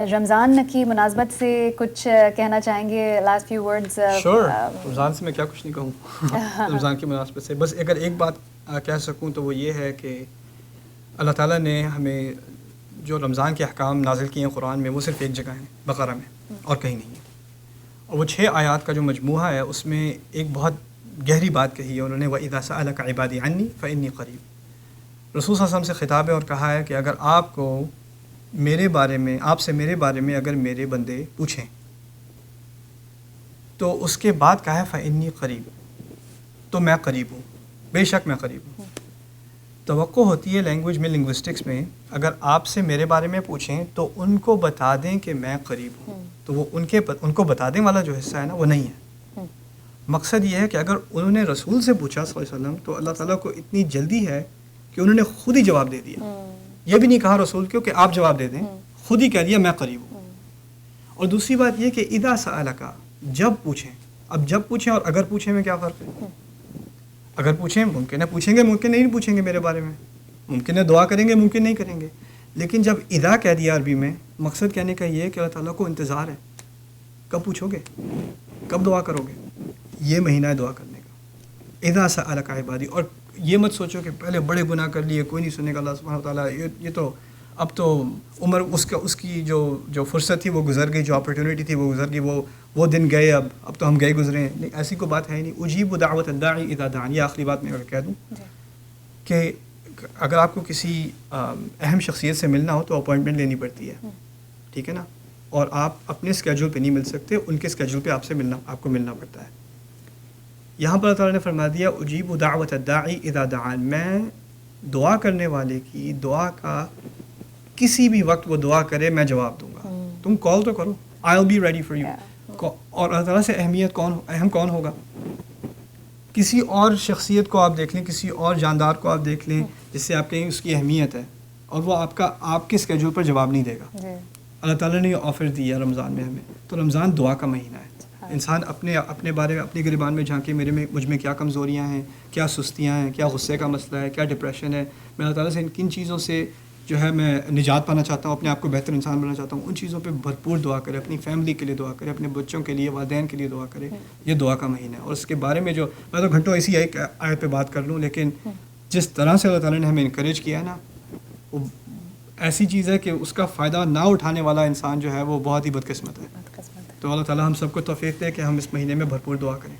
رمضان کی مناسبت سے کچھ کہنا چاہیں گے؟ Last few words. شور رمضان سے میں کیا کچھ نہیں کہوں رمضان کی مناسبت سے. بس اگر ایک بات کہہ سکوں تو وہ یہ ہے کہ اللہ تعالیٰ نے ہمیں جو رمضان کے احکام نازل کیے ہیں قرآن میں، وہ صرف ایک جگہ ہیں، بقرہ میں، اور کہیں نہیں ہے. اور وہ 6 آیات کا جو مجموعہ ہے اس میں ایک بہت گہری بات کہی ہے انہوں نے، وَإِذَا سَأَلَكَ عِبَادِي عَنِّي فَإِنِّي قَرِيبٌ. رسول صلی اللہ علیہ وسلم سے خطاب ہے اور کہا ہے کہ اگر آپ کو میرے بارے میں، آپ سے میرے بارے میں اگر میرے بندے پوچھیں تو اس کے بعد کہا ہے فَإِنِّي قریب، تو میں قریب ہوں، بے شک میں قریب ہوں. توقع ہوتی ہے لینگویج میں، لنگوسٹکس میں، اگر آپ سے میرے بارے میں پوچھیں تو ان کو بتا دیں کہ میں قریب ہوں، تو وہ ان کو بتا دیں والا جو حصہ ہے نا وہ نہیں ہے. مقصد یہ ہے کہ اگر انہوں نے رسول سے پوچھا صلی اللہ علیہ وسلم تو اللہ تعالیٰ کو اتنی جلدی ہے کہ انہوں نے خود ہی جواب دے دیا. یہ بھی نہیں کہا رسول کو کہ آپ جواب دے دیں، خود ہی کہہ دیا میں قریب ہوں. اور دوسری بات یہ کہ اذا سألک، جب پوچھیں. اب جب پوچھیں اور اگر پوچھیں میں کیا فرق ہے؟ اگر پوچھیں ممکن ہے پوچھیں گے، ممکن نہیں پوچھیں گے میرے بارے میں، ممکن ہے دعا کریں گے، ممکن نہیں کریں گے. لیکن جب اذا کہہ دیا عربی میں، مقصد کہنے کا یہ ہے کہ اللہ تعالیٰ کو انتظار ہے، کب پوچھو گے، کب دعا کرو گے. یہ مہینہ ہے دعا کرنے کا. اذا سألک عبادی. اور یہ مت سوچو کہ پہلے بڑے گناہ کر لیے کوئی نہیں سنے گا اللہ سبحانہ وتعالیٰ، یہ تو اب تو عمر اس کی جو فرصت تھی وہ گزر گئی، جو اپرچونیٹی تھی وہ گزر گئی، وہ دن گئے، اب تو ہم گئے گزرے ہیں. نہیں، ایسی کوئی بات ہے ہی نہیں. اجیب دعوت الداعی اذا دعان. یہ آخری بات میں اگر کہہ دوں کہ اگر آپ کو کسی اہم شخصیت سے ملنا ہو تو اپوائنٹمنٹ لینی پڑتی ہے، ٹھیک ہے نا، اور آپ اپنے اسکیجول پہ نہیں مل سکتے، ان کے اسکیجول پہ آپ کو ملنا پڑتا ہے. یہاں پر اللہ تعالیٰ نے فرما دیا اجیب دعوت الداعی اذا دعان، میں دعا کرنے والے کی دعا کا کسی بھی وقت وہ دعا کرے میں جواب دوں گا. تم کال تو کرو، I'll be ready for you. اور اللہ تعالیٰ سے اہم کون ہوگا؟ کسی اور شخصیت کو آپ دیکھ لیں، کسی اور جاندار کو آپ دیکھ لیں جس سے آپ کہیں اس کی اہمیت ہے، اور وہ آپ کے اسکیجول پر جواب نہیں دے گا. اللہ تعالیٰ نے یہ آفر دی ہے رمضان میں ہمیں. تو رمضان دعا کا مہینہ ہے. انسان اپنے بارے میں، اپنی گریبان میں جھانکے مجھ میں کیا کمزوریاں ہیں، کیا سستیاں ہیں، کیا غصے کا مسئلہ ہے، کیا ڈپریشن ہے. میں اللہ تعالیٰ سے کن چیزوں سے جو ہے میں نجات پانا چاہتا ہوں، اپنے آپ کو بہتر انسان بنانا چاہتا ہوں، ان چیزوں پہ بھرپور دعا کرے. اپنی فیملی کے لیے دعا کرے، اپنے بچوں کے لیے، والدین کے لیے دعا کرے. یہ دعا کا مہینہ ہے. اور اس کے بارے میں جو میں تو گھنٹوں ایسی ایک آیت پہ بات کر لوں، لیکن جس طرح سے اللہ تعالیٰ نے ہمیں انکریج کیا ہے نا، وہ ایسی چیز ہے کہ اس کا فائدہ نہ اٹھانے والا انسان جو ہے وہ بہت ہی بدقسمت ہے. تو اللہ تعالیٰ ہم سب کو توفیق دے کہ ہم اس مہینے میں بھرپور دعا کریں.